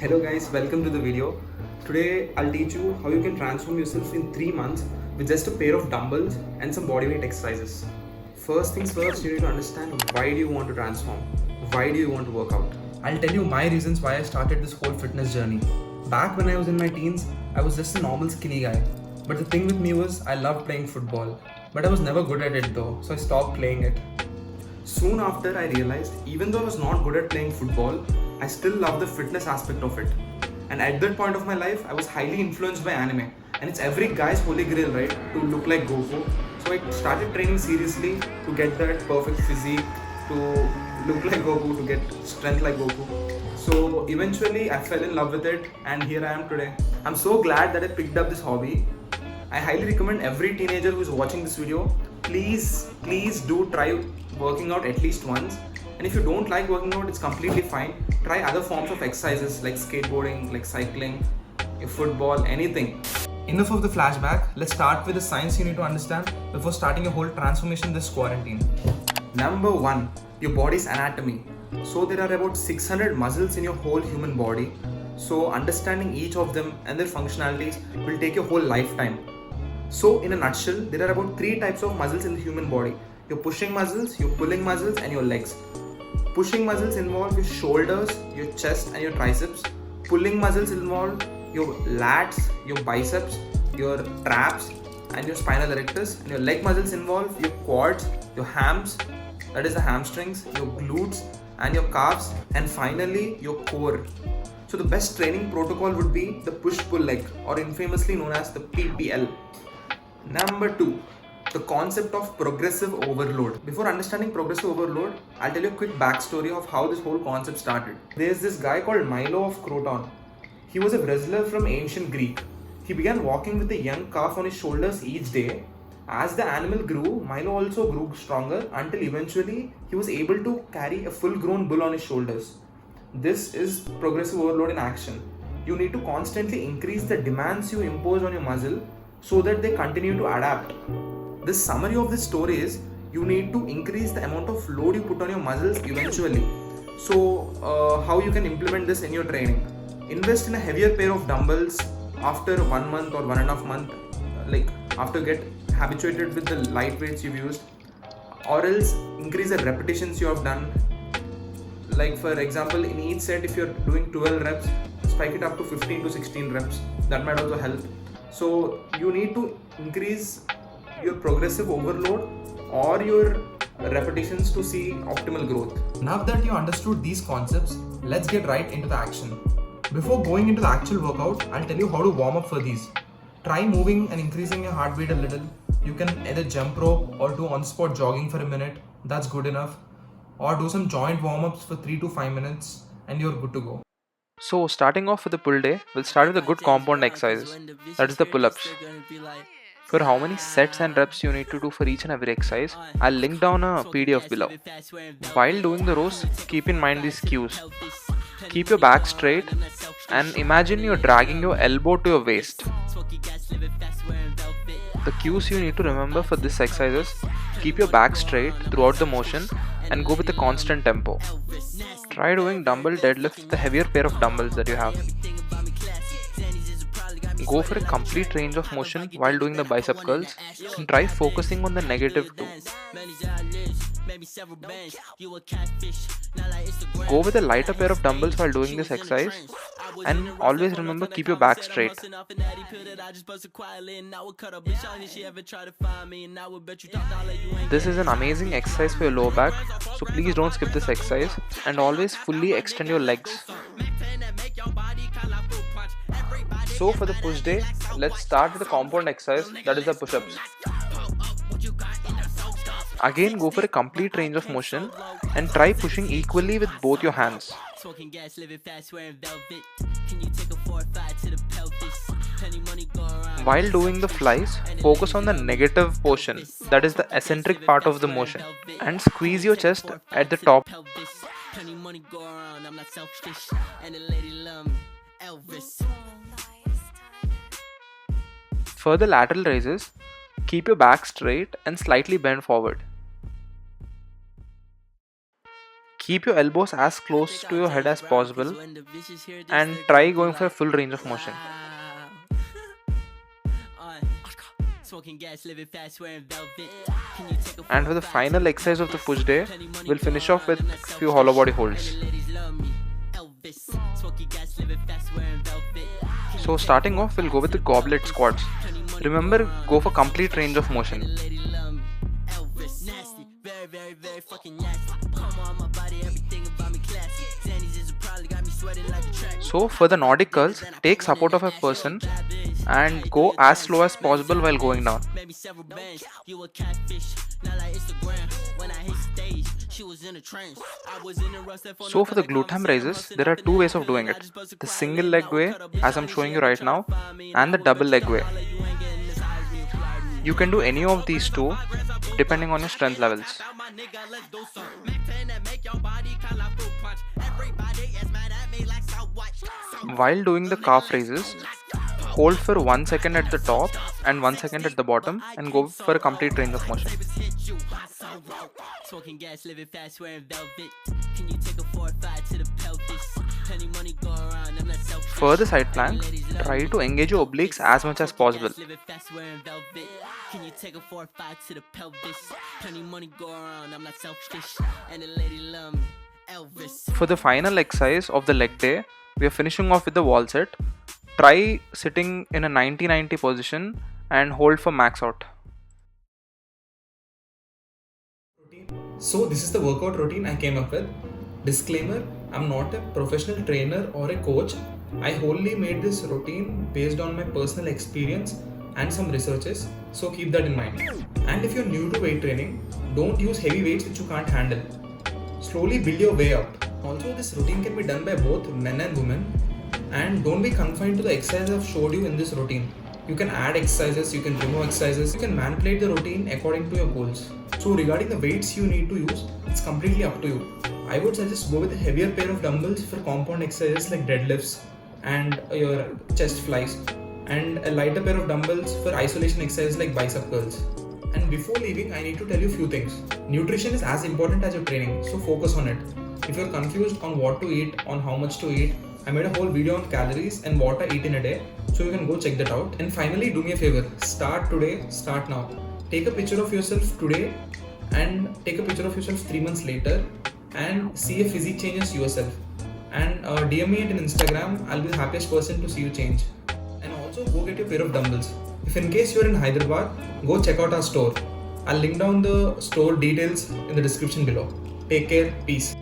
Hello guys, welcome to the video. Today I'll teach you how you can transform yourself in 3 months with just a pair of dumbbells and some bodyweight exercises. First things first, you need to understand why do you want to transform? Why do you want to work out? I'll tell you my reasons why I started this whole fitness journey. Back when I was in my teens, I was just a normal skinny guy. But the thing with me was I loved playing football. But I was never good at it though, so I stopped playing it. Soon after, I realized even though I was not good at playing football, I still loved the fitness aspect of it. And at that point of my life, I was highly influenced by anime. And it's every guy's holy grail, right? To look like Goku. So I started training seriously to get that perfect physique, to look like Goku, to get strength like Goku. So eventually, I fell in love with it, and here I am today. I'm so glad that I picked up this hobby. I highly recommend every teenager who's watching this video, please do try working out at least once. And if you don't like working out, it's completely fine. Try other forms of exercises like skateboarding, like cycling, football, anything. Enough of the flashback. Let's start with the science you need to understand before starting your whole transformation this quarantine. Number 1, your body's anatomy. So there are about 600 muscles in your whole human body. So understanding each of them and their functionalities will take your whole lifetime. So in a nutshell, there are about 3 types of muscles in the human body. Your pushing muscles, your pulling muscles, and your legs. Pushing muscles involve your shoulders, your chest, and your triceps. Pulling muscles involve your lats, your biceps, your traps, and your spinal erectus. And your leg muscles involve your quads, your hams, that is the hamstrings, your glutes, and your calves, and finally your core. So the best training protocol would be the push-pull leg, or infamously known as the PPL. Number 2, the concept of progressive overload. Before understanding progressive overload, I'll tell you a quick backstory of how this whole concept started. There's this guy called Milo of Croton. He was a wrestler from ancient Greek. He began walking with a young calf on his shoulders each day. As the animal grew, Milo also grew stronger until eventually he was able to carry a full-grown bull on his shoulders. This is progressive overload in action. You need to constantly increase the demands you impose on your muscle so that they continue to adapt. The summary of this story is you need to increase the amount of load you put on your muscles eventually. So, how you can implement this in your training? Invest in a heavier pair of dumbbells after 1 month or 1.5 months, like after get habituated with the light weights you've used, or else increase the repetitions you have done. Like for example, in each set, if you're doing 12 reps, spike it up to 15 to 16 reps. That might also help. So you need to increase your progressive overload or your repetitions to see optimal growth. Now that you understood these concepts, let's get right into the action. Before going into the actual workout, I'll tell you how to warm up for these. Try moving and increasing your heart rate a little. You can either jump rope or do on-spot jogging for a minute. That's good enough. Or do some joint warm-ups for 3 to 5 minutes and you're good to go. So, starting off with the pull day, we'll start with a good compound exercise, that is the pull ups. For how many sets and reps you need to do for each and every exercise, I'll link down a PDF below. While doing the rows, keep in mind these cues. Keep your back straight and imagine you're dragging your elbow to your waist. The cues you need to remember for this exercise is keep your back straight throughout the motion and go with a constant tempo. Try doing dumbbell deadlift with the heavier pair of dumbbells that you have. Go for a complete range of motion while doing the bicep curls and try focusing on the negative too. Go with a lighter pair of dumbbells while doing this exercise and always remember keep your back straight. This is an amazing exercise for your lower back, so please don't skip this exercise and always fully extend your legs. So for the push day, let's start with the compound exercise, that is the push-ups. Again, go for a complete range of motion and try pushing equally with both your hands. While doing the flies, focus on the negative portion, that is the eccentric part of the motion, and squeeze your chest at the top. For the lateral raises, keep your back straight and slightly bend forward. Keep your elbows as close to your head as possible and try going for a full range of motion. And for the final exercise of the push day, we'll finish off with a few hollow body holds. So starting off, we'll go with the goblet squats. Remember, go for complete range of motion. So for the Nordic curls, take support of a person and go as slow as possible while going down. So for the glute ham raises, there are two ways of doing it. The single leg way, as I'm showing you right now, and the double leg way. You can do any of these two depending on your strength levels. While doing the calf raises, hold for 1 second at the top and 1 second at the bottom and go for a complete range of motion. For the side plank, try to engage your obliques as much as possible. For the final exercise of the leg day, we are finishing off with the wall sit. Try sitting in a 90-90 position and hold for max out. So this is the workout routine I came up with. Disclaimer, I'm not a professional trainer or a coach. I wholly made this routine based on my personal experience and some researches, so keep that in mind. And if you're new to weight training, don't use heavy weights which you can't handle. Slowly build your way up. Also, this routine can be done by both men and women, and don't be confined to the exercises I've showed you in this routine. You can add exercises, you can remove exercises, you can manipulate the routine according to your goals. So regarding the weights you need to use, it's completely up to you. I would suggest go with a heavier pair of dumbbells for compound exercises like deadlifts and your chest flies, and a lighter pair of dumbbells for isolation exercises like bicep curls. And before leaving, I need to tell you a few things. Nutrition is as important as your training, so focus on it. If you're confused on what to eat, on how much to eat, I made a whole video on calories and what I eat in a day, so you can go check that out. And finally, do me a favor, start today, start now. Take a picture of yourself today and take a picture of yourself 3 months later and see if physique changes yourself. And DM me it in Instagram, I'll be the happiest person to see you change. And also go get your pair of dumbbells. If in case you're in Hyderabad, go check out our store. I'll link down the store details in the description below. Take care, peace.